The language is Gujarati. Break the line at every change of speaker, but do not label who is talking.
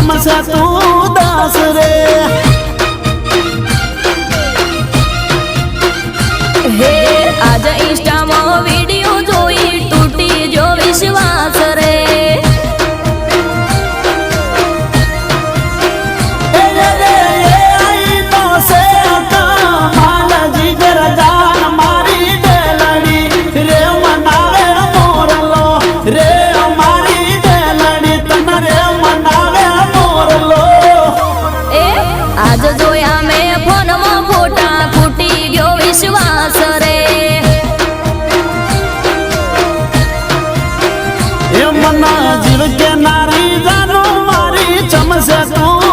ચમસે તું દાસ રે
હે આજ ઇન્સ્ટામાં વિડિયો જોઈ તૂટી જો વિશ્વાસ રે આજ જોયા મેં ફોનમાં ફોટા ફૂટી ગયો વિશ્વાસ રે
એ મના જીવ કે નારી જાનો મારી ચમસે તું